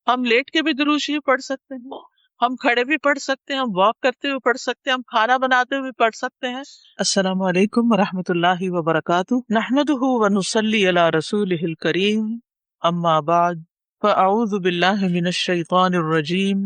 ہم لیٹ کے بھی درود شریف پڑھ سکتے ہیں، ہم کھڑے بھی پڑھ سکتے ہیں، ہم واک کرتے ہوئے پڑھ سکتے ہیں، ہم کھانا بناتے ہوئے پڑھ سکتے ہیں۔ السلام علیکم ورحمۃ اللہ وبرکاتہ، نحمده ونصلی علی رسولہ الکریم، اما بعد، فاعوذ باللہ من الشیطان الرجیم،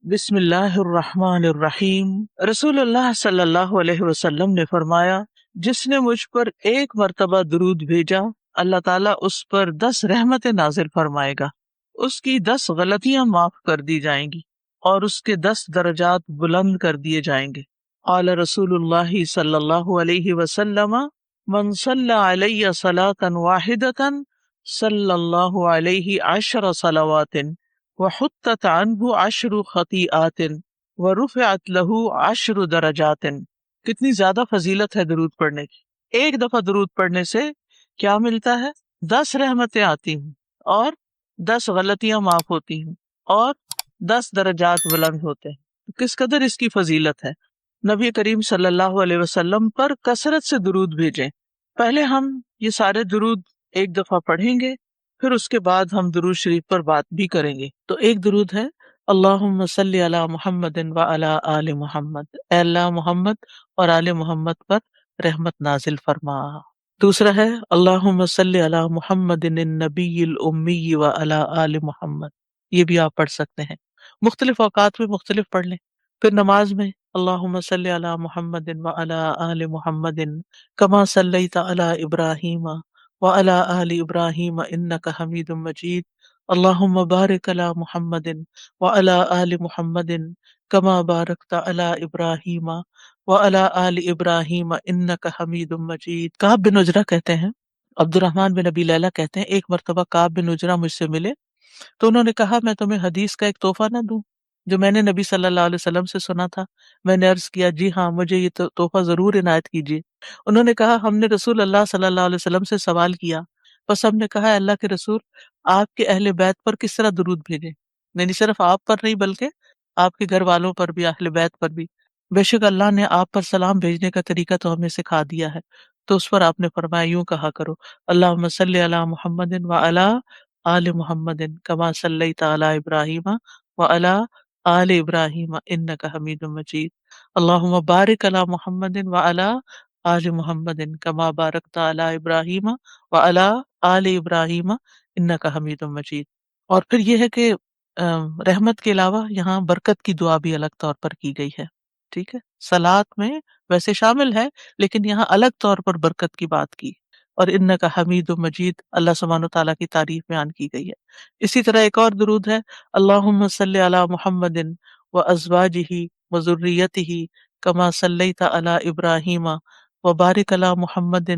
بسم اللہ الرحمن الرحیم۔ رسول اللہ صلی اللہ علیہ وسلم نے فرمایا، جس نے مجھ پر ایک مرتبہ درود بھیجا، اللہ تعالیٰ اس پر 10 رحمتیں نازل فرمائے گا، اس کی 10 غلطیاں معاف کر دی جائیں گی اور اس کے 10 درجات بلند کر دیے جائیں گے۔ قال رسول اللہ صلی اللہ علیہ وسلم، من صلی علی صلاۃ واحدۃ صلی اللہ علیہ 10 صلوات وحطت عنہ 10 خطیئات ورفعت له 10 درجات۔ کتنی زیادہ فضیلت ہے درود پڑھنے کی۔ ایک دفعہ درود پڑھنے سے کیا ملتا ہے؟ 10 رحمتیں آتی ہیں اور 10 غلطیاں معاف ہوتی ہیں اور 10 درجات بلند ہوتے ہیں۔ کس قدر اس کی فضیلت ہے۔ نبی کریم صلی اللہ علیہ وسلم پر کثرت سے درود بھیجیں۔ پہلے ہم یہ سارے درود ایک دفعہ پڑھیں گے، پھر اس کے بعد ہم درود شریف پر بات بھی کریں گے۔ تو ایک درود ہے، اللہم صلی علی محمد وعلی آل محمد، اے اللہ محمد اور آل محمد پر رحمت نازل فرما۔ دوسرا ہے، اللہم صلی علی محمد النبی الامی وعلی آل محمد، یہ بھی آپ پڑھ سکتے ہیں، مختلف اوقات میں مختلف پڑھ لیں۔ پھر نماز میں اللہم صلی علی محمد وعلی آل محمد کما صلیت علی ابراہیم وعلی آل ابراہیم انک حمید مجید، اللہم بارک علی محمد وعلی آل محمد کما بارکت علی ابراہیم وعلی آل ابراہیم انک حمید مجید۔ کعب بن عجرہ کہتے ہیں، عبد الرحمن بن ابی لیلہ کہتے ہیں، ایک مرتبہ کعب بن عجرہ مجھ سے ملے تو انہوں نے کہا، میں تمہیں حدیث کا ایک تحفہ نہ دوں جو میں نے نبی صلی اللہ علیہ وسلم سے سنا تھا؟ میں نے عرض کیا، جی ہاں، مجھے یہ تحفہ ضرور عنایت کیجیے۔ انہوں نے کہا، ہم نے رسول اللہ صلی اللہ علیہ وسلم سے سوال کیا، بس ہم نے کہا، اے اللہ کے رسول، آپ کے اہل بیت پر کس طرح درود بھیجیں؟ یعنی صرف آپ پر نہیں بلکہ آپ کے گھر والوں پر بھی، اہل بیت پر بھی۔ بے شک اللہ نے آپ پر سلام بھیجنے کا طریقہ تو ہمیں سکھا دیا ہے۔ تو اس پر آپ نے فرمایا، یوں کہا کرو، اللہم صلی علی محمد وعلی آل محمد کما صلیت علی ابراہیم وعلی آل ابراہیم انک حمید مجید، اللہم بارک علی محمد وعلی آل محمد کما بارکت علی ابراہیم وعلی آل ابراہیم انک حمید مجید۔ اور پھر یہ ہے کہ رحمت کے علاوہ یہاں برکت کی دعا بھی الگ طور پر کی گئی ہے، ٹھیک ہے، صلاۃ میں ویسے شامل ہے لیکن یہاں الگ طور پر برکت کی بات کی، اور انک حمید مجید، اللہ سبحانہ تعالیٰ کی تعریف بیان کی گئی ہے۔ اسی طرح ایک اور درود ہے، اللہم صلی علی محمد وازواجہ وذریتہ کما صلیت علی ابراہیم وبارک علی محمد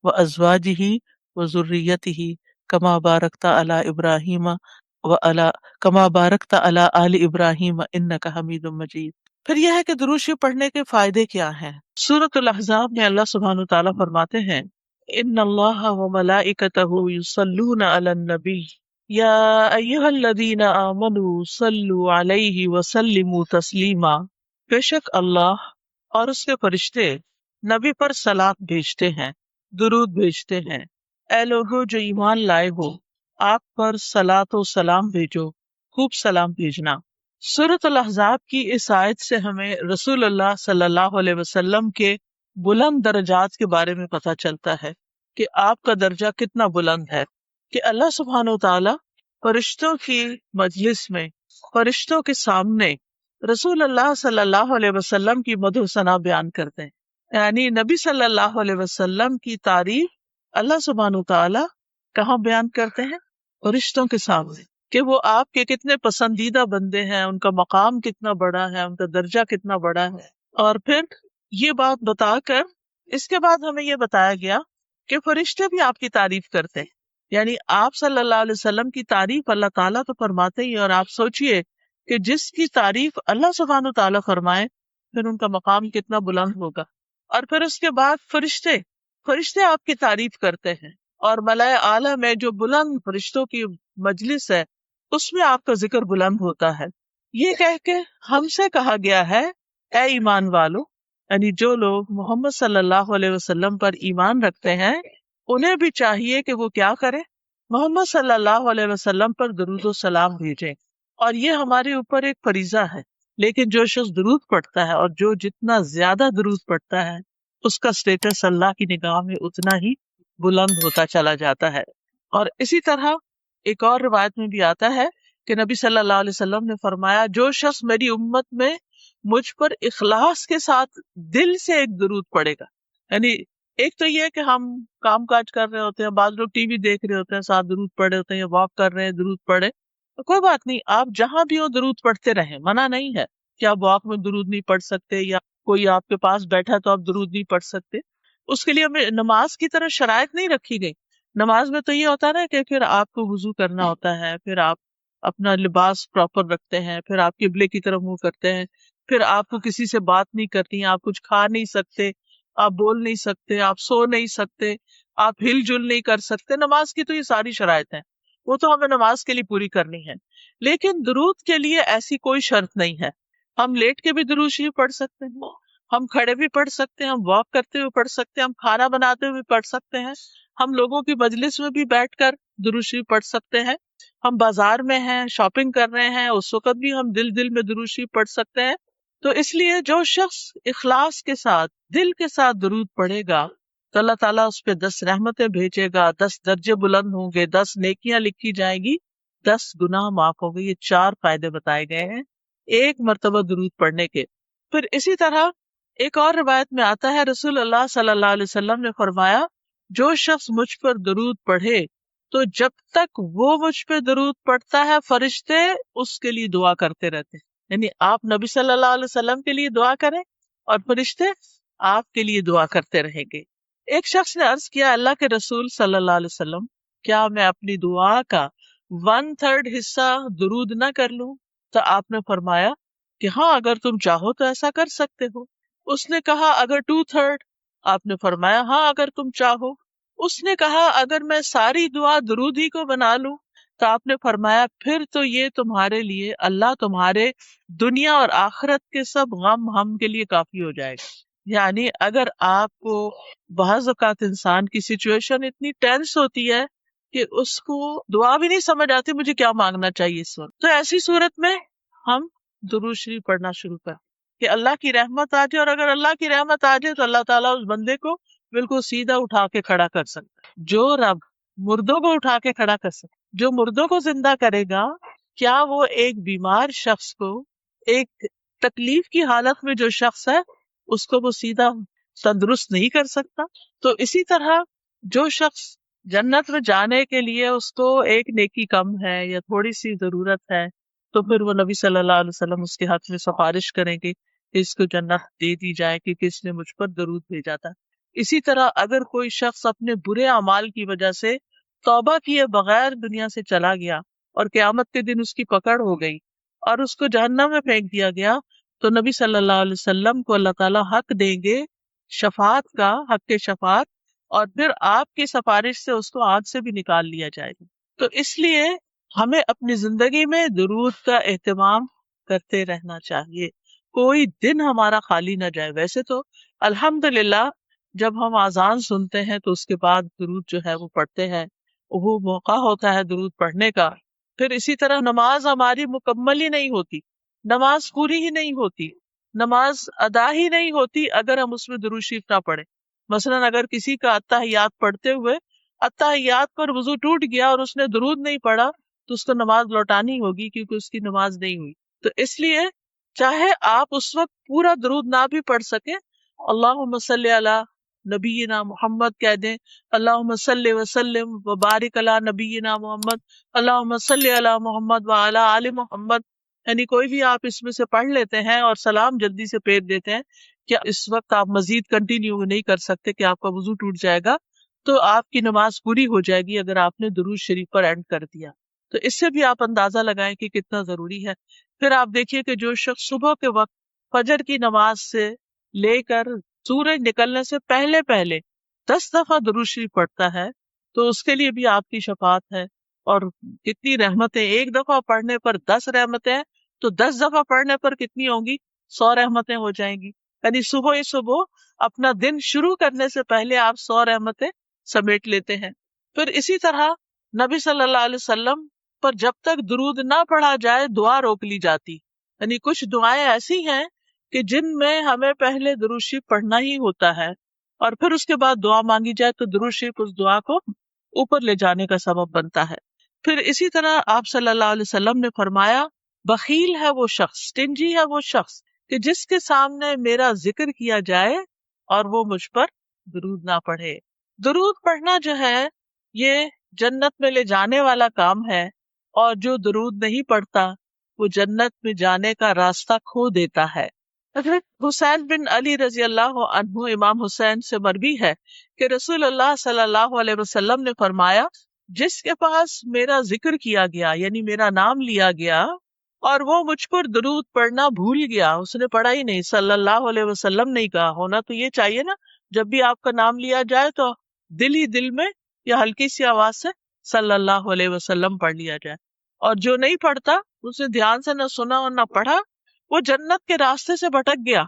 وازواجہ وذریتہ کما بارکت علی ابراہیم کما بارکت علی آل ابراہیم انک حمید مجید۔ پھر یہ ہے کہ درود شریف پڑھنے کے فائدے کیا ہیں۔ سورۃ الاحزاب میں اللہ سبحانہ تعالیٰ فرماتے ہیں، ان اللہ وملائکتہ یصلون علی النبی یا ایھا الذین آمنوا صلوا علیہ وسلموا تسلیما، بے شک اللہ اور اس کے فرشتے نبی پر صلاۃ بھیجتے ہیں، درود بھیجتے ہیں۔ اے لوگو جو ایمان لائے ہو، آپ پر صلاۃ و سلام بھیجو، خوب سلام بھیجنا۔ سورۃ الاحزاب کی اس آیت سے ہمیں رسول اللہ صلی اللہ علیہ وسلم کے بلند درجات کے بارے میں پتہ چلتا ہے کہ آپ کا درجہ کتنا بلند ہے، کہ اللہ سبحانہ وتعالی فرشتوں کی مجلس میں، فرشتوں کے سامنے رسول اللہ صلی اللہ علیہ وسلم کی مدح و ثنا بیان کرتے ہیں۔ یعنی نبی صلی اللہ علیہ وسلم کی تعریف اللہ سبحانہ وتعالی کہاں بیان کرتے ہیں؟ فرشتوں کے سامنے، کہ وہ آپ کے کتنے پسندیدہ بندے ہیں، ان کا مقام کتنا بڑا ہے، ان کا درجہ کتنا بڑا ہے۔ اور پھر یہ بات بتا کر اس کے بعد ہمیں یہ بتایا گیا کہ فرشتے بھی آپ کی تعریف کرتے ہیں، یعنی آپ صلی اللہ علیہ وسلم کی تعریف اللہ تعالیٰ تو فرماتے ہی، اور آپ سوچئے کہ جس کی تعریف اللہ سبحانہ تعالیٰ فرمائے پھر ان کا مقام کتنا بلند ہوگا۔ اور پھر اس کے بعد فرشتے آپ کی تعریف کرتے ہیں، اور ملائے اعلیٰ میں جو بلند فرشتوں کی مجلس ہے اس میں آپ کا ذکر بلند ہوتا ہے۔ یہ کہہ کے ہم سے کہا گیا ہے، اے ایمان والو، یعنی جو لوگ محمد صلی اللہ علیہ وسلم پر ایمان رکھتے ہیں انہیں بھی چاہیے کہ وہ کیا کریں؟ محمد صلی اللہ علیہ وسلم پر درود و سلام بھیجیں۔ اور یہ ہمارے اوپر ایک فریضہ ہے. لیکن جو شخص درود پڑھتا ہے اور جو جتنا زیادہ درود پڑھتا ہے اس کا سٹیٹس اللہ کی نگاہ میں اتنا ہی بلند ہوتا چلا جاتا ہے. اور اسی طرح ایک اور روایت میں بھی آتا ہے کہ نبی صلی اللہ علیہ وسلم نے فرمایا جو شخص میری امت میں مجھ پر اخلاص کے ساتھ دل سے ایک درود پڑے گا. یعنی ایک تو یہ ہے کہ ہم کام کاج کر رہے ہوتے ہیں، بعض لوگ ٹی وی دیکھ رہے ہوتے ہیں، ساتھ درود پڑھے ہوتے ہیں، یا واک کر رہے ہیں درود پڑھے، تو کوئی بات نہیں، آپ جہاں بھی ہو درود پڑھتے رہیں، منع نہیں ہے کہ آپ واک میں درود نہیں پڑھ سکتے یا کوئی آپ کے پاس بیٹھا تو آپ درود نہیں پڑھ سکتے. اس کے لیے ہمیں نماز کی طرح شرائط نہیں رکھی گئی. نماز میں تو یہ ہوتا ہے نا کہ پھر آپ کو وضو کرنا ہوتا ہے، پھر آپ اپنا لباس پراپر رکھتے ہیں، پھر آپ قبلے کی طرف منہ کرتے ہیں، پھر آپ کو کسی سے بات نہیں کرنی، آپ کچھ کھا نہیں سکتے، آپ بول نہیں سکتے، آپ سو نہیں سکتے، آپ ہل جل نہیں کر سکتے. نماز کی تو یہ ساری شرائط ہیں، وہ تو ہمیں نماز کے لیے پوری کرنی ہے. لیکن درود کے لیے ایسی کوئی شرط نہیں ہے. ہم لیٹ کے بھی درود شریف پڑھ سکتے ہیں، ہم کھڑے بھی پڑھ سکتے ہیں، ہم واک کرتے ہوئے پڑھ سکتے ہیں، ہم کھانا بناتے ہوئے پڑھ سکتے ہیں، ہم لوگوں کی مجلس میں بھی بیٹھ کر درود شریف پڑھ سکتے ہیں، ہم بازار میں ہیں، شاپنگ کر رہے ہیں، اس وقت بھی ہم دل میں درود شریف پڑھ سکتے ہیں. تو اس لیے جو شخص اخلاص کے ساتھ دل کے ساتھ درود پڑھے گا تو اللہ تعالیٰ اس پہ 10 رحمتیں بھیجے گا، 10 درجے بلند ہوں گے، 10 نیکیاں لکھی جائیں گی، 10 گناہ معاف ہوں گے. یہ 4 فائدے بتائے گئے ہیں ایک مرتبہ درود پڑھنے کے. پھر اسی طرح ایک اور روایت میں آتا ہے رسول اللہ صلی اللہ علیہ وسلم نے فرمایا جو شخص مجھ پر درود پڑھے تو جب تک وہ مجھ پہ درود پڑھتا ہے فرشتے اس کے لیے دعا کرتے رہتے ہیں. یعنی آپ نبی صلی اللہ علیہ وسلم کے لیے دعا کریں اور فرشتے آپ کے لیے دعا کرتے رہیں گے. ایک شخص نے عرض کیا اللہ کے رسول صلی اللہ علیہ وسلم کیا میں اپنی دعا کا 1/3 حصہ درود نہ کر لوں؟ تو آپ نے فرمایا کہ ہاں اگر تم چاہو تو ایسا کر سکتے ہو. اس نے کہا اگر 2/3؟ آپ نے فرمایا ہاں اگر تم چاہو. اس نے کہا اگر میں ساری دعا درود ہی کو بنا لوں؟ تو آپ نے فرمایا پھر تو یہ تمہارے لیے اللہ تمہارے دنیا اور آخرت کے سب غم ہم کے لیے کافی ہو جائے گا. یعنی اگر آپ کو بعض اوقات انسان کی سچویشن اتنی ٹینس ہوتی ہے کہ اس کو دعا بھی نہیں سمجھ آتی مجھے کیا مانگنا چاہیے اس وقت، تو ایسی صورت میں ہم درود شریف پڑھنا شروع کر کہ اللہ کی رحمت آ جائے. اور اگر اللہ کی رحمت آ جائے تو اللہ تعالیٰ اس بندے کو بالکل سیدھا اٹھا کے کھڑا کر سکتا ہے. جو رب مردوں کو اٹھا کے کھڑا کر سکتا، جو مردوں کو زندہ کرے گا، کیا وہ ایک بیمار شخص کو، ایک تکلیف کی حالت میں جو شخص ہے اس کو وہ سیدھا تندرست نہیں کر سکتا؟ تو اسی طرح جو شخص جنت میں جانے کے لیے اس کو ایک نیکی کم ہے یا تھوڑی سی ضرورت ہے تو پھر وہ نبی صلی اللہ علیہ وسلم اس کے حق میں سفارش کریں گے کہ اس کو جنت دے دی جائے کیونکہ اس نے مجھ پر درود بھیجا تھا. اسی طرح اگر کوئی شخص اپنے برے اعمال کی وجہ سے توبہ کیے بغیر دنیا سے چلا گیا اور قیامت کے دن اس کی پکڑ ہو گئی اور اس کو جہنم میں پھینک دیا گیا تو نبی صلی اللہ علیہ وسلم کو اللہ تعالیٰ حق دیں گے شفاعت کا، حق شفاعت، اور پھر آپ کی سفارش سے اس کو آگ سے بھی نکال لیا جائے گا. تو اس لیے ہمیں اپنی زندگی میں درود کا اہتمام کرتے رہنا چاہیے، کوئی دن ہمارا خالی نہ جائے. ویسے تو الحمدللہ جب ہم اذان سنتے ہیں تو اس کے بعد درود جو ہے وہ پڑھتے ہیں، وہ موقع ہوتا ہے درود پڑھنے کا. پھر اسی طرح نماز ہماری مکمل ہی نہیں ہوتی، نماز پوری ہی نہیں ہوتی، نماز ادا ہی نہیں ہوتی اگر ہم اس میں درود شریف نہ پڑھیں. مثلاً اگر کسی کا اتحیات پڑھتے ہوئے اتحیات پر وضو ٹوٹ گیا اور اس نے درود نہیں پڑھا تو اس کو نماز لوٹانی ہوگی کیونکہ اس کی نماز نہیں ہوئی. تو اس لیے چاہے آپ اس وقت پورا درود نہ بھی پڑھ سکیں، اللہم صلی علی نبینا محمد کہہ دیں، اللہم صلی وسلم وبارک علی نبینا محمد، اللہم صلی علی محمد وعلی آل محمد. یعنی کوئی بھی آپ اس میں سے پڑھ لیتے ہیں اور سلام جلدی سے پھیر دیتے ہیں. کیا اس وقت آپ مزید کنٹینیو نہیں کر سکتے کہ آپ کا وضو ٹوٹ جائے گا تو آپ کی نماز پوری ہو جائے گی اگر آپ نے درود شریف پر اینڈ کر دیا. تو اس سے بھی آپ اندازہ لگائیں کہ کتنا ضروری ہے. پھر آپ دیکھیے کہ جو شخص صبح کے وقت فجر کی نماز سے لے کر سورج نکلنے سے پہلے 10 دفعہ درود شریف پڑھتا ہے تو اس کے لیے بھی آپ کی شفاعت ہے. اور کتنی رحمتیں، ایک دفعہ پڑھنے پر 10 رحمتیں، تو 10 دفعہ پڑھنے پر کتنی ہوں گی؟ 100 رحمتیں ہو جائیں گی. یعنی صبح ہی صبح اپنا دن شروع کرنے سے پہلے آپ 100 رحمتیں سمیٹ لیتے ہیں. پھر اسی طرح نبی صلی اللہ علیہ وسلم پر جب تک درود نہ پڑھا جائے دعا روک لی جاتی. یعنی کچھ دعائیں ایسی ہیں کہ جن میں ہمیں پہلے درود شریف پڑھنا ہی ہوتا ہے اور پھر اس کے بعد دعا مانگی جائے تو درود شریف اس دعا کو اوپر لے جانے کا سبب بنتا ہے. پھر اسی طرح آپ صلی اللہ علیہ وسلم نے فرمایا بخیل ہے وہ شخص، سٹنجی ہے وہ شخص کہ جس کے سامنے میرا ذکر کیا جائے اور وہ مجھ پر درود نہ پڑھے. درود پڑھنا جو ہے یہ جنت میں لے جانے والا کام ہے، اور جو درود نہیں پڑھتا وہ جنت میں جانے کا راستہ کھو دیتا ہے. حضرت حسین بن علی رضی اللہ عنہ امام حسین سے مروی ہے کہ رسول اللہ صلی اللہ علیہ وسلم نے فرمایا جس کے پاس میرا ذکر کیا گیا یعنی میرا نام لیا گیا اور وہ مجھ پر درود پڑھنا بھول گیا، اس نے پڑھا ہی نہیں، صلی اللہ علیہ وسلم نہیں کہا. ہونا تو یہ چاہیے نا، جب بھی آپ کا نام لیا جائے تو دل ہی دل میں یا ہلکی سی آواز سے صلی اللہ علیہ وسلم پڑھ لیا جائے. اور جو نہیں پڑھتا، اسے دھیان سے نہ سنا اور نہ پڑھا، وہ جنت کے راستے سے بھٹک گیا.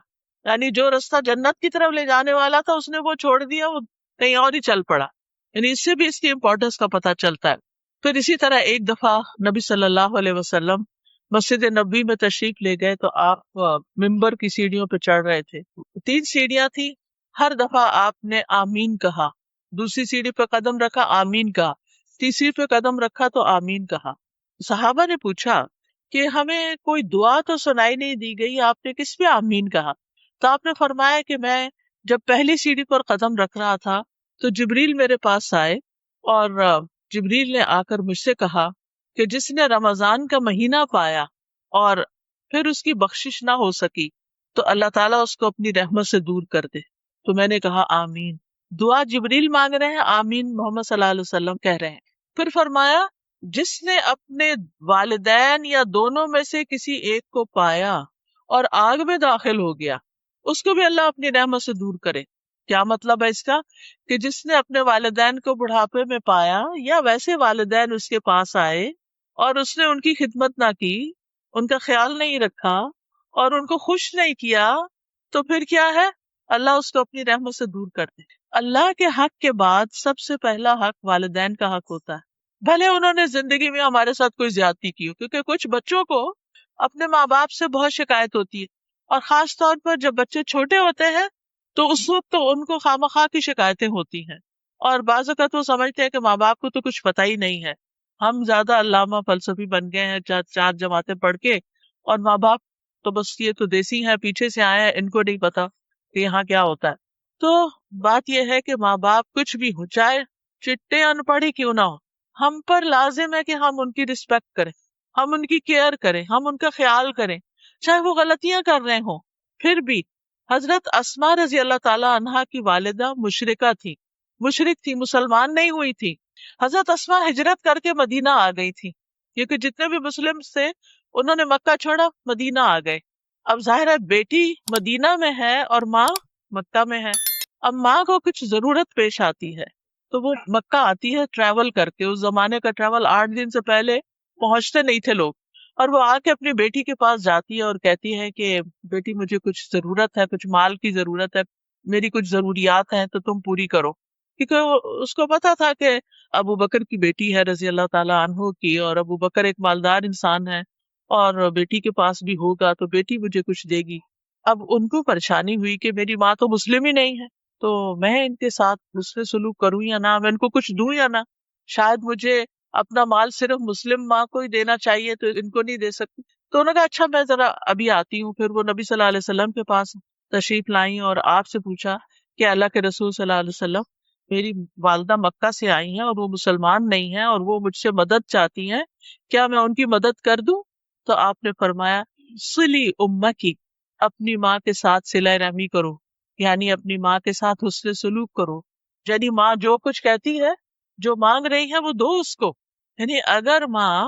یعنی جو راستہ جنت کی طرف لے جانے والا تھا اس نے وہ چھوڑ دیا، وہ کہیں اور ہی چل پڑا. یعنی اس سے بھی اس کی امپورٹنس کا پتہ چلتا ہے. پھر اسی طرح ایک دفعہ نبی صلی اللہ علیہ وسلم مسجد نبوی میں تشریف لے گئے تو آپ ممبر کی سیڑھیوں پہ چڑھ رہے تھے. 3 سیڑھیاں تھی، ہر دفعہ آپ نے آمین کہا. دوسری سیڑھی پہ قدم رکھا، آمین کہا. تیسری پہ قدم رکھا تو آمین کہا. صحابہ نے پوچھا کہ ہمیں کوئی دعا تو سنائی نہیں دی گئی، آپ نے کس پہ آمین کہا؟ تو آپ نے فرمایا کہ میں جب پہلی سیڑھی پر قدم رکھ رہا تھا تو جبریل میرے پاس آئے اور جبریل نے آ کر مجھ سے کہا کہ جس نے رمضان کا مہینہ پایا اور پھر اس کی بخشش نہ ہو سکی تو اللہ تعالیٰ اس کو اپنی رحمت سے دور کر دے. تو میں نے کہا آمین. دعا جبریل مانگ رہے ہیں، آمین محمد صلی اللہ علیہ وسلم کہہ رہے ہیں. پھر فرمایا جس نے اپنے والدین یا دونوں میں سے کسی ایک کو پایا اور آگ میں داخل ہو گیا اس کو بھی اللہ اپنی رحمت سے دور کرے. کیا مطلب ہے اس کا؟ کہ جس نے اپنے والدین کو بڑھاپے میں پایا یا ویسے والدین اس کے پاس آئے اور اس نے ان کی خدمت نہ کی، ان کا خیال نہیں رکھا اور ان کو خوش نہیں کیا، تو پھر کیا ہے؟ اللہ اس کو اپنی رحمت سے دور کر دے. اللہ کے حق کے بعد سب سے پہلا حق والدین کا حق ہوتا ہے، بھلے انہوں نے زندگی میں ہمارے ساتھ کوئی زیادتی کی ہو. کیونکہ کچھ بچوں کو اپنے ماں باپ سے بہت شکایت ہوتی ہے، اور خاص طور پر جب بچے چھوٹے ہوتے ہیں تو اس وقت تو ان کو خواہ کی شکایتیں ہوتی ہیں، اور بعض اوقات وہ سمجھتے ہیں کہ ماں باپ کو تو کچھ پتہ ہی نہیں ہے. ہم زیادہ علامہ فلسفی بن گئے ہیں 4 جماعتیں پڑھ کے، اور ماں باپ تو بس یہ تو دیسی ہیں، پیچھے سے آئے ہیں، ان کو نہیں پتا کہ یہاں کیا ہوتا ہے. تو بات یہ ہے کہ ماں باپ کچھ بھی ہو، چاہے چٹے ان پڑھ ہی کیوں نہ ہو، ہم پر لازم ہے کہ ہم ان کی رسپیکٹ کریں، ہم ان کی کیئر کریں، ہم ان کا خیال کریں، چاہے وہ غلطیاں کر رہے ہوں. پھر بھی حضرت اسماء رضی اللہ تعالی عنہا کی والدہ مشرکہ تھی، مسلمان نہیں ہوئی تھی. حضرت اسماء ہجرت کر کے مدینہ آ گئی تھی، کیونکہ جتنے بھی مسلم تھے انہوں نے مکہ چھوڑا، مدینہ آ گئے. اب ظاہر ہے بیٹی مدینہ میں ہے اور ماں مکہ میں ہے. اب ماں کو کچھ ضرورت پیش آتی ہے تو وہ مکہ آتی ہے ٹریول کر کے. اس زمانے کا ٹریول 8 دن سے پہلے پہنچتے نہیں تھے لوگ، اور وہ آ کے اپنی بیٹی کے پاس جاتی ہے اور کہتی ہے کہ بیٹی مجھے کچھ ضرورت ہے، کچھ مال کی ضرورت ہے، میری کچھ ضروریات ہیں تو تم پوری کرو. کیونکہ اس کو پتا تھا کہ ابو بکر کی بیٹی ہے رضی اللہ تعالیٰ عنہ کی، اور ابو بکر ایک مالدار انسان ہے اور بیٹی کے پاس بھی ہوگا تو بیٹی مجھے کچھ دے گی. اب ان کو پریشانی ہوئی کہ میری ماں تو مسلم ہی نہیں ہے، تو میں ان کے ساتھ حسن سلوک کروں یا نہ، میں ان کو کچھ دوں یا نہ. شاید مجھے اپنا مال صرف مسلم ماں کو ہی دینا چاہیے تو ان کو نہیں دے سکتی. تو انہوں نے کہا اچھا میں ذرا ابھی آتی ہوں. پھر وہ نبی صلی اللہ علیہ وسلم کے پاس تشریف لائیں اور آپ سے پوچھا کہ اللہ کے رسول صلی اللہ علیہ وسلم میری والدہ مکہ سے آئی ہیں اور وہ مسلمان نہیں ہیں اور وہ مجھ سے مدد چاہتی ہیں، کیا میں ان کی مدد کر دوں؟ تو آپ نے فرمایا صلی امکی، اپنی ماں کے ساتھ صلہ رحمی کرو، یعنی اپنی ماں کے ساتھ حسن سلوک کرو. یعنی ماں جو کچھ کہتی ہے، جو مانگ رہی ہے وہ دو اس کو. یعنی اگر ماں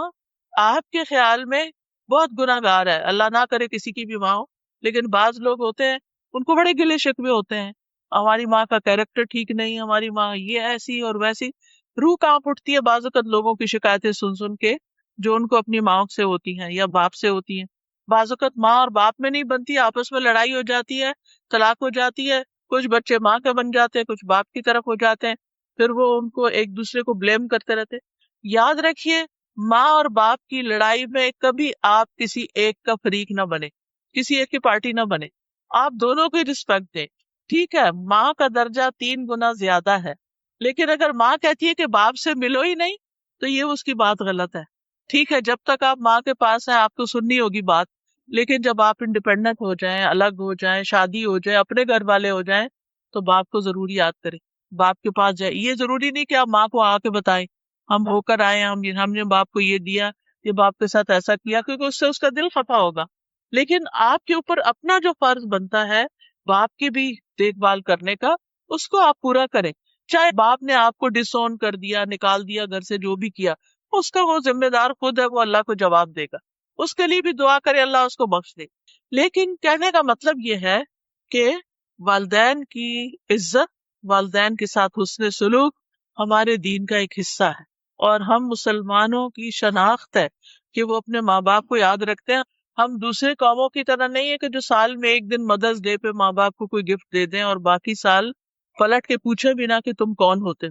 آپ کے خیال میں بہت گناہ گار ہے، اللہ نہ کرے کسی کی بھی ماں ہو، لیکن بعض لوگ ہوتے ہیں ان کو بڑے گلے شکوے ہوتے ہیں، ہماری ماں کا کیریکٹر ٹھیک نہیں، ہماری ماں یہ ایسی اور ویسی. روح کانپ اٹھتی ہے بعض اوقات لوگوں کی شکایتیں سن کے جو ان کو اپنی ماں سے ہوتی ہیں یا باپ سے ہوتی ہیں. بعض اوقات ماں اور باپ میں نہیں بنتی، آپس میں لڑائی ہو جاتی ہے، طلاق ہو جاتی ہے، کچھ بچے ماں کے بن جاتے ہیں، کچھ باپ کی طرف ہو جاتے ہیں، پھر وہ ان کو ایک دوسرے کو بلیم کرتے رہتے. یاد رکھیے ماں اور باپ کی لڑائی میں کبھی آپ کسی ایک کا فریق نہ بنے، کسی ایک کی پارٹی نہ بنے، آپ دونوں کو رسپیکٹ دیں. ٹھیک ہے ماں کا درجہ 3 گنا زیادہ ہے، لیکن اگر ماں کہتی ہے کہ باپ سے ملو ہی نہیں تو یہ اس کی بات غلط ہے. ٹھیک ہے جب تک آپ ماں کے پاس ہیں آپ کو سننی ہوگی بات، لیکن جب آپ انڈیپینڈنٹ ہو جائیں، الگ ہو جائیں، شادی ہو جائے، اپنے گھر والے ہو جائیں، تو باپ کو ضرور یاد کریں، باپ کے پاس جائے. یہ ضروری نہیں کہ آپ ماں کو آ کے بتائیں ہم ہو کر آئے ہیں، ہم نے باپ کو یہ دیا، یہ باپ کے ساتھ ایسا کیا، کیونکہ اس سے اس کا دل خفا ہوگا. لیکن آپ کے اوپر اپنا جو فرض بنتا ہے باپ کی بھی دیکھ بھال کرنے کا، اس کو آپ پورا کریں. چاہے باپ نے آپ کو ڈس اون کر دیا، نکال دیا گھر سے، جو بھی کیا، اس کا وہ ذمہ دار خود ہے، وہ اللہ کو جواب دے گا. اس کے لیے بھی دعا کرے اللہ اس کو بخش دے. لیکن کہنے کا مطلب یہ ہے کہ والدین کی عزت، والدین کے ساتھ حسن سلوک ہمارے دین کا ایک حصہ ہے، اور ہم مسلمانوں کی شناخت ہے کہ وہ اپنے ماں باپ کو یاد رکھتے ہیں. ہم دوسرے قوموں کی طرح نہیں ہے کہ جو سال میں ایک دن مدرس ڈے پہ ماں باپ کو کوئی گفٹ دے دیں اور باقی سال پلٹ کے پوچھے بھی نہ کہ تم کون ہوتے.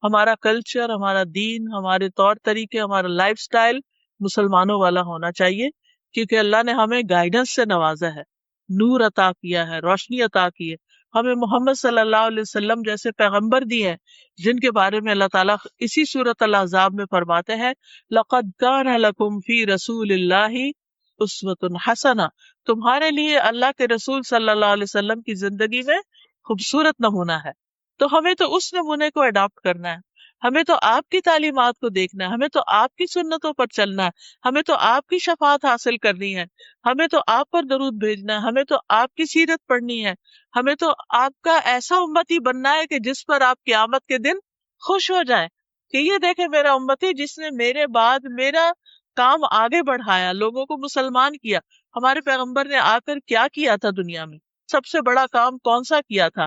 ہمارا کلچر، ہمارا دین، ہمارے طور طریقے، ہمارا لائف سٹائل مسلمانوں والا ہونا چاہیے، کیونکہ اللہ نے ہمیں گائیڈنس سے نوازا ہے، نور عطا کیا ہے، روشنی عطا کی ہے. ہمیں محمد صلی اللہ علیہ وسلم جیسے پیغمبر دیے ہیں جن کے بارے میں اللہ تعالیٰ اسی سورۃ الاحزاب میں فرماتے ہیں لَقَدْ كَانَ لَكُمْ فِي رَسُولِ اللَّهِ أُسْوَةٌ حَسَنَةٌ، تمہارے لیے اللہ کے رسول صلی اللہ علیہ وسلم کی زندگی میں خوبصورت نمونہ ہے. تو ہمیں تو اس نمونے کو اڈاپٹ کرنا ہے، ہمیں تو آپ کی تعلیمات کو دیکھنا ہے، ہمیں تو آپ کی سنتوں پر چلنا ہے، ہمیں تو آپ کی شفاعت حاصل کرنی ہے، ہمیں تو آپ پر درود بھیجنا ہے، ہمیں تو آپ کی سیرت پڑھنی ہے، ہمیں تو آپ کا ایسا امتی بننا ہے کہ جس پر آپ قیامت کے دن خوش ہو جائیں کہ یہ دیکھیں میرا امتی جس نے میرے بعد میرا کام آگے بڑھایا، لوگوں کو مسلمان کیا. ہمارے پیغمبر نے آ کر کیا کیا تھا دنیا میں؟ سب سے بڑا کام کون سا کیا تھا؟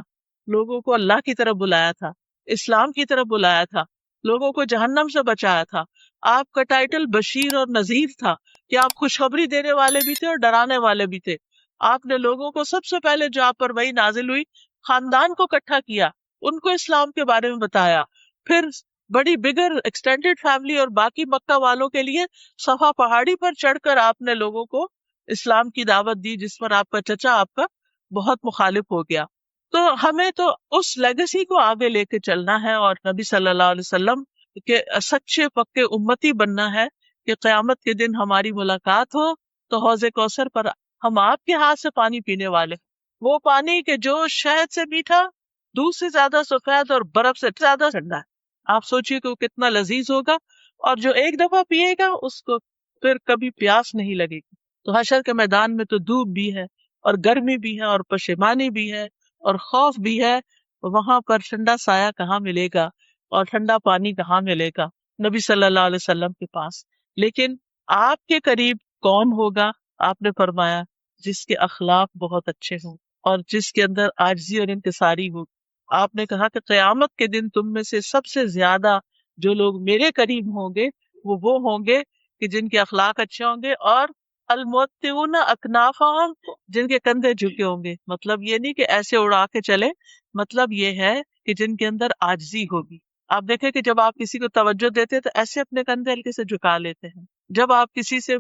لوگوں کو اللہ کی طرف بلایا تھا، اسلام کی طرف بلایا تھا، لوگوں کو جہنم سے بچایا تھا. آپ کا ٹائٹل بشیر اور نذیر تھا کہ آپ خوشخبری دینے والے بھی تھے اور ڈرانے والے بھی تھے. آپ نے لوگوں کو سب سے پہلے جو آپ پر وحی نازل ہوئی، خاندان کو اکٹھا کیا، ان کو اسلام کے بارے میں بتایا. پھر بڑی بگر ایکسٹینڈیڈ فیملی اور باقی مکہ والوں کے لیے صفا پہاڑی پر چڑھ کر آپ نے لوگوں کو اسلام کی دعوت دی، جس پر آپ کا چچا آپ کا بہت مخالف ہو گیا. تو ہمیں تو اس لیگیسی کو آگے لے کے چلنا ہے اور نبی صلی اللہ علیہ وسلم کے سچے پکے امتی بننا ہے کہ قیامت کے دن ہماری ملاقات ہو تو حوض کوثر پر ہم آپ کے ہاتھ سے پانی پینے والے، وہ پانی کہ جو شہد سے میٹھا، دودھ سے زیادہ سفید اور برف سے زیادہ ٹھنڈا ہے. آپ سوچیے کہ وہ کتنا لذیذ ہوگا، اور جو ایک دفعہ پیے گا اس کو پھر کبھی پیاس نہیں لگے گی. تو حشر کے میدان میں تو دھوپ بھی ہے اور گرمی بھی ہے اور پشیمانی بھی ہے اور خوف بھی ہے. وہاں پر ٹھنڈا سایہ کہاں ملے گا اور ٹھنڈا پانی کہاں ملے گا؟ نبی صلی اللہ علیہ وسلم کے پاس. لیکن آپ کے قریب کون ہوگا؟ آپ نے فرمایا جس کے اخلاق بہت اچھے ہوں اور جس کے اندر عاجزی اور انکساری ہو. آپ نے کہا کہ قیامت کے دن تم میں سے سب سے زیادہ جو لوگ میرے قریب ہوں گے وہ ہوں گے کہ جن کے اخلاق اچھے ہوں گے، اور الموتون اکنافہم، جن کے کندھے جھکے ہوں گے. مطلب یہ نہیں کہ ایسے اڑا کے چلے، مطلب یہ ہے کہ جن کے اندر عاجزی ہوگی. آپ دیکھیں کہ جب آپ کسی کو توجہ دیتے ہیں تو ایسے اپنے کندھے ہلکے سے جھکا لیتے ہیں. جب آپ کسی سے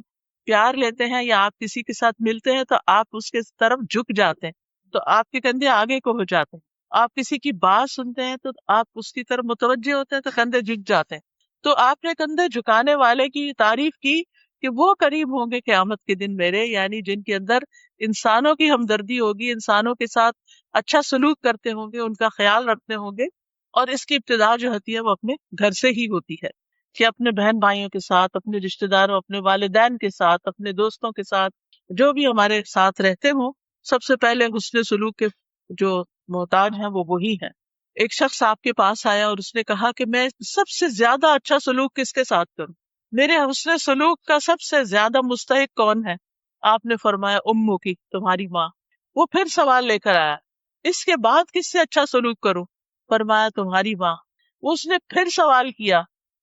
پیار لیتے ہیں یا آپ کسی کے ساتھ ملتے ہیں تو آپ اس کے طرف جھک جاتے ہیں، تو آپ کے کندھے آگے کو ہو جاتے ہیں. آپ کسی کی بات سنتے ہیں تو آپ اس کی طرف متوجہ ہوتے ہیں تو کندھے جھک جاتے ہیں. تو آپ نے کندھے جھکانے والے کی تعریف کی کہ وہ قریب ہوں گے قیامت کے دن میرے، یعنی جن کے اندر انسانوں کی ہمدردی ہوگی، انسانوں کے ساتھ اچھا سلوک کرتے ہوں گے، ان کا خیال رکھتے ہوں گے. اور اس کی ابتدا جو ہوتی ہے وہ اپنے گھر سے ہی ہوتی ہے کہ اپنے بہن بھائیوں کے ساتھ، اپنے رشتہ داروں، اپنے والدین کے ساتھ، اپنے دوستوں کے ساتھ، جو بھی ہمارے ساتھ رہتے ہوں، سب سے پہلے حسن سلوک کے جو محتاج ہیں وہ وہی ہیں. ایک شخص آپ کے پاس آیا اور اس نے کہا کہ میں سب سے زیادہ اچھا سلوک کس کے ساتھ کروں؟ میرے حسن سلوک کا سب سے زیادہ مستحق کون ہے؟ آپ نے فرمایا امو کی، تمہاری ماں. وہ پھر سوال لے کر آیا، اس کے بعد کس سے اچھا سلوک کروں؟ فرمایا تمہاری ماں. اس نے پھر سوال کیا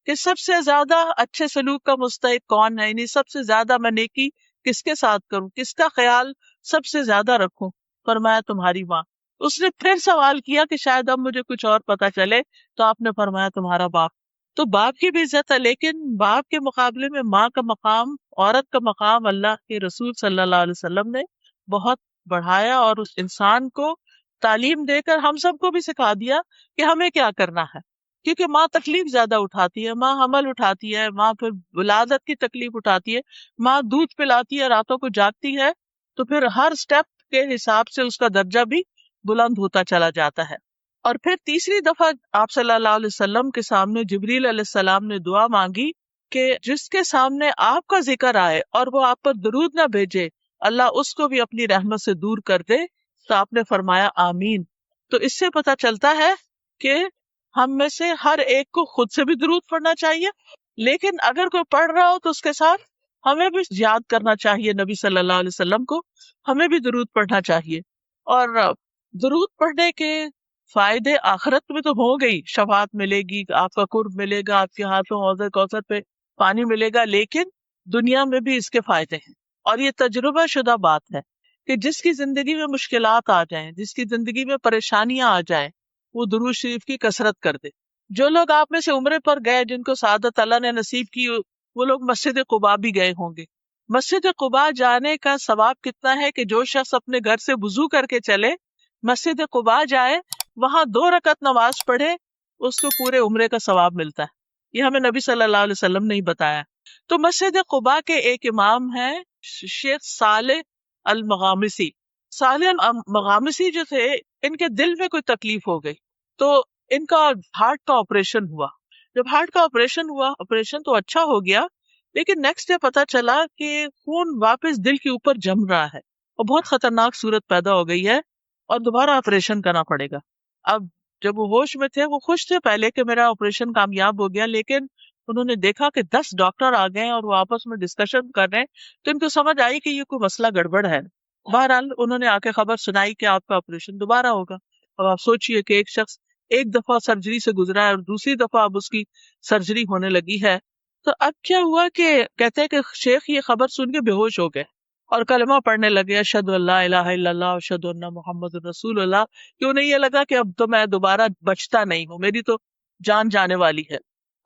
کہ سب سے زیادہ اچھے سلوک کا مستحق کون ہے، یعنی سب سے زیادہ میں نیکی کس کے ساتھ کروں، کس کا خیال سب سے زیادہ رکھوں؟ فرمایا تمہاری ماں. اس نے پھر سوال کیا کہ شاید اب مجھے کچھ اور پتا چلے، تو آپ نے فرمایا تمہارا باپ. تو باپ کی بھی عزت ہے، لیکن باپ کے مقابلے میں ماں کا مقام، عورت کا مقام اللہ کے رسول صلی اللہ علیہ وسلم نے بہت بڑھایا، اور اس انسان کو تعلیم دے کر ہم سب کو بھی سکھا دیا کہ ہمیں کیا کرنا ہے، کیونکہ ماں تکلیف زیادہ اٹھاتی ہے، ماں حمل اٹھاتی ہے، ماں پھر ولادت کی تکلیف اٹھاتی ہے، ماں دودھ پلاتی ہے، راتوں کو جاگتی ہے، تو پھر ہر سٹیپ کے حساب سے اس کا درجہ بھی بلند ہوتا چلا جاتا ہے۔ اور پھر تیسری دفعہ آپ صلی اللہ علیہ وسلم کے سامنے جبریل علیہ السلام نے دعا مانگی کہ جس کے سامنے آپ کا ذکر آئے اور وہ آپ پر درود نہ بھیجے، اللہ اس کو بھی اپنی رحمت سے دور کر دے۔ تو آپ نے فرمایا آمین۔ تو اس سے پتہ چلتا ہے کہ ہم میں سے ہر ایک کو خود سے بھی درود پڑھنا چاہیے، لیکن اگر کوئی پڑھ رہا ہو تو اس کے ساتھ ہمیں بھی یاد کرنا چاہیے نبی صلی اللہ علیہ وسلم کو، ہمیں بھی درود پڑھنا چاہیے۔ اور درود پڑھنے کے فائدے آخرت میں تو ہو گئی، شفاعت ملے گی، آپ کا قرب ملے گا، آپ کے ہاتھوں حوض کوثر پہ پانی ملے گا، لیکن دنیا میں بھی اس کے فائدے ہیں۔ اور یہ تجربہ شدہ بات ہے کہ جس کی زندگی میں مشکلات آ جائیں، جس کی زندگی میں پریشانیاں آ جائیں، وہ درود شریف کی کثرت کر دے۔ جو لوگ آپ میں سے عمرے پر گئے، جن کو سعادت اللہ نے نصیب کی، وہ لوگ مسجد قباء بھی گئے ہوں گے۔ مسجد قباء جانے کا ثواب کتنا ہے کہ جو شخص اپنے گھر سے وضو کر کے چلے، مسجد قباء جائے، وہاں 2 رکعت نماز پڑھے، اس کو پورے عمرے کا ثواب ملتا ہے۔ یہ ہمیں نبی صلی اللہ علیہ وسلم نے ہی بتایا۔ تو مسجد قباء کے ایک امام ہیں شیخ صالح المغامسی۔ صالح المغامسی جو تھے، ان کے دل میں کوئی تکلیف ہو گئی، تو ان کا ہارٹ کا آپریشن ہوا۔ جب ہارٹ کا آپریشن ہوا، آپریشن تو اچھا ہو گیا، لیکن نیکسٹ ڈے پتا چلا کہ خون واپس دل کے اوپر جم رہا ہے اور بہت خطرناک صورت پیدا ہو گئی ہے، اور دوبارہ آپریشن کرنا پڑے گا۔ اب جب وہ ہوش میں تھے، وہ خوش تھے پہلے کہ میرا آپریشن کامیاب ہو گیا، لیکن انہوں نے دیکھا کہ 10 ڈاکٹر آ گئے اور وہ آپس میں ڈسکشن کر رہے ہیں، تو ان کو سمجھ آئی کہ یہ کوئی مسئلہ گڑبڑ ہے۔ بہرحال انہوں نے آ کے خبر سنائی کہ آپ کا آپریشن دوبارہ ہوگا۔ اب آپ سوچئے کہ ایک شخص ایک دفعہ سرجری سے گزرا ہے اور دوسری دفعہ اب اس کی سرجری ہونے لگی ہے، تو اب کیا ہوا کہ کہتے ہیں کہ شیخ یہ خبر سن کے بے ہوش ہو گئے اور کلمہ پڑھنے لگے، اشہد ان لا الہ الا اللہ اشہد ان محمد رسول اللہ، کہ انہیں یہ لگا کہ اب تو میں دوبارہ بچتا نہیں ہوں، میری تو جان جانے والی ہے۔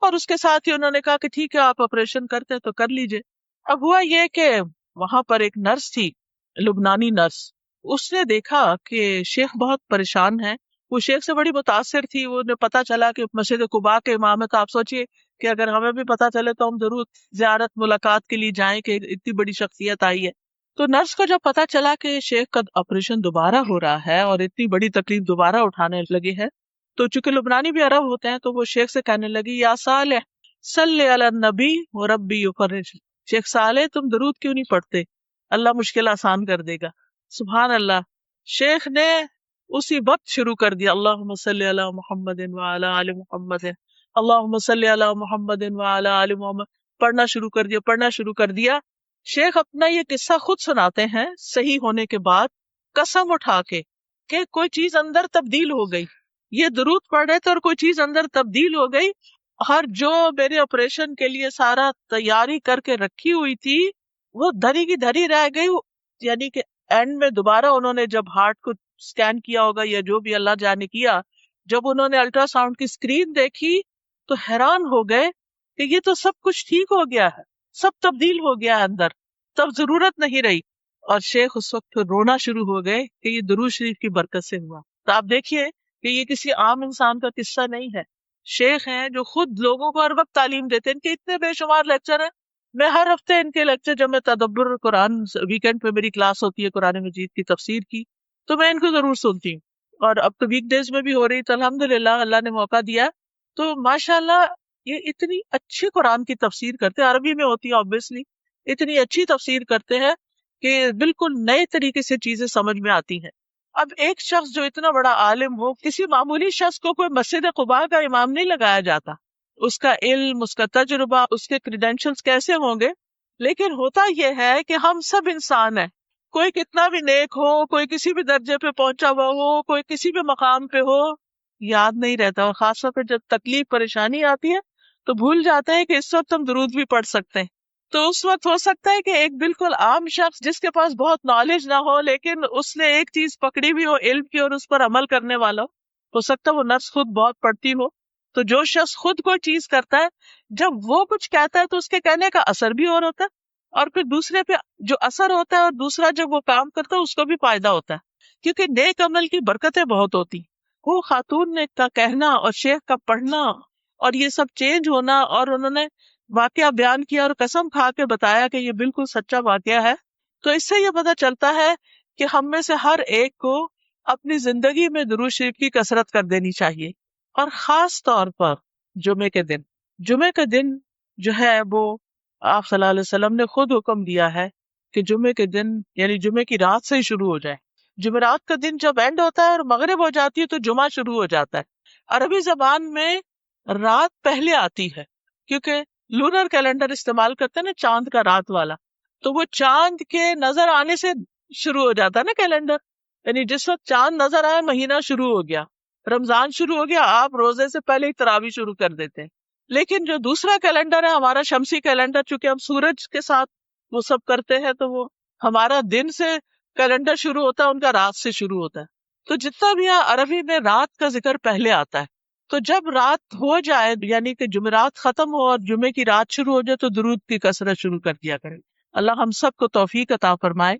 اور اس کے ساتھ ہی انہوں نے کہا کہ ٹھیک ہے، آپ آپریشن کرتے ہیں تو کر لیجئے۔ اب ہوا یہ کہ وہاں پر ایک نرس تھی، لبنانی نرس، اس نے دیکھا کہ شیخ بہت پریشان ہے، وہ شیخ سے بڑی متاثر تھی، وہ نے پتا چلا کہ مسجد قباء کے امام ہے، تو آپ سوچئے کہ اگر ہمیں بھی پتا چلے تو ہم ضرور زیارت ملاقات کے لیے جائیں کہ اتنی بڑی شخصیت آئی ہے۔ تو نرس کو جب پتا چلا کہ شیخ کا آپریشن دوبارہ ہو رہا ہے اور اتنی بڑی تکلیف دوبارہ اٹھانے لگے ہے، تو چونکہ لبنانی بھی عرب ہوتے ہیں، تو وہ شیخ سے کہنے لگی یا صالح صلی علی النبی وربی یفرج، شیخ صالح تم درود کیوں نہیں پڑھتے، اللہ مشکل آسان کر دے گا۔ سبحان اللہ، شیخ نے اسی وقت شروع کر دیا اللہم صلی علی محمد وعلی آل محمد، اللہم صلی علی محمد وعلی آل محمد، پڑھنا شروع کر دیا۔ شیخ اپنا یہ قصہ خود سناتے ہیں صحیح ہونے کے بعد، قسم اٹھا کے کہ کوئی چیز اندر تبدیل ہو گئی، یہ درود پڑھ رہے تھے اور کوئی چیز اندر تبدیل ہو گئی، ہر جو میرے آپریشن کے لیے سارا تیاری کر کے رکھی ہوئی تھی وہ دھری کی دھری رہ گئی۔ یعنی کہ اینڈ میں دوبارہ انہوں نے جب ہارٹ کو سکین کیا ہوگا یا جو بھی اللہ جانے کیا، جب انہوں نے الٹرا ساؤنڈ کی اسکرین دیکھی تو حیران ہو گئے کہ یہ تو سب کچھ ٹھیک ہو گیا ہے، سب تبدیل ہو گیا ہے اندر، تب ضرورت نہیں رہی۔ اور شیخ اس وقت رونا شروع ہو گئے کہ یہ درود شریف کی برکت سے ہوا۔ تو آپ دیکھیے کہ یہ کسی عام انسان کا قصہ نہیں ہے، شیخ ہیں جو خود لوگوں کو ہر وقت تعلیم دیتے ہیں، ان کے اتنے بے شمار لیکچر ہیں، میں ہر ہفتے ان کے لیکچر، جب میں تدبر قرآن ویکینڈ پہ میری کلاس ہوتی ہے قرآن مجید کی تفسیر کی، تو میں ان کو ضرور سنتی ہوں، اور اب تو ویک ڈیز میں بھی ہو رہی، تو الحمدللہ اللہ نے موقع دیا، تو ماشاءاللہ یہ اتنی اچھی قرآن کی تفسیر کرتے، عربی میں ہوتی ہے obviously، اتنی اچھی تفسیر کرتے ہیں کہ بالکل نئے طریقے سے چیزیں سمجھ میں آتی ہیں۔ اب ایک شخص جو اتنا بڑا عالم ہو، کسی معمولی شخص کو کوئی مسجد قباء کا امام نہیں لگایا جاتا، اس کا علم، اس کا تجربہ، اس کے کریڈینشلز کیسے ہوں گے، لیکن ہوتا یہ ہے کہ ہم سب انسان ہیں، کوئی کتنا بھی نیک ہو، کوئی کسی بھی درجے پہ پہنچا ہوا ہو، کوئی کسی بھی مقام پہ ہو، یاد نہیں رہتا، اور خاص طور پہ جب تکلیف پریشانی آتی ہے تو بھول جاتے ہیں کہ اس وقت ہم درود بھی پڑھ سکتے ہیں۔ تو اس وقت ہو سکتا ہے کہ ایک بالکل عام شخص جس کے پاس بہت نالج نہ ہو، لیکن اس نے ایک چیز پکڑی بھی ہو علم کی اور اس پر عمل کرنے والا ہو سکتا ہے وہ نرس خود بہت پڑھتی ہو، تو جو شخص خود کوئی چیز کرتا ہے، جب وہ کچھ کہتا ہے تو اس کے کہنے کا اثر بھی اور ہوتا ہے، اور پھر دوسرے پہ جو اثر ہوتا ہے اور دوسرا جب وہ کام کرتا ہے اس کو بھی فائدہ ہوتا ہے، کیونکہ نیک عمل کی برکتیں بہت ہوتی. وہ خاتون نے کا کہنا اور شیخ کا پڑھنا اور یہ سب چینج ہونا، اور انہوں نے واقعہ بیان کیا اور قسم کھا کے بتایا کہ یہ بالکل سچا واقعہ ہے. تو اس سے یہ پتہ چلتا ہے کہ ہم میں سے ہر ایک کو اپنی زندگی میں درود شریف کی کثرت کر دینی چاہیے، اور خاص طور پر جمعے کے دن جو ہے وہ آپ صلی اللہ علیہ وسلم نے خود حکم دیا ہے کہ جمعے کے دن یعنی جمعے کی رات سے ہی شروع ہو جائے. جمعرات کا دن جب اینڈ ہوتا ہے اور مغرب ہو جاتی ہے تو جمعہ شروع ہو جاتا ہے. عربی زبان میں رات پہلے آتی ہے کیونکہ لونر کیلنڈر استعمال کرتے ہیں نا، چاند کا رات والا، تو وہ چاند کے نظر آنے سے شروع ہو جاتا ہے نا کیلنڈر، یعنی جس وقت چاند نظر آئے مہینہ شروع ہو گیا، رمضان شروع ہو گیا، آپ روزے سے پہلے ہی تراویح شروع کر دیتے ہیں. لیکن جو دوسرا کیلنڈر ہے ہمارا شمسی کیلنڈر، چونکہ ہم سورج کے ساتھ وہ سب کرتے ہیں تو وہ ہمارا دن سے کیلنڈر شروع ہوتا ہے، ان کا رات سے شروع ہوتا ہے. تو جتنا بھی ہے عربی میں رات کا ذکر پہلے آتا ہے. تو جب رات ہو جائے یعنی کہ جمعرات ختم ہو اور جمعے کی رات شروع ہو جائے تو درود کی کثرت شروع کر دیا کرے. اللہ ہم سب کو توفیق عطا فرمائے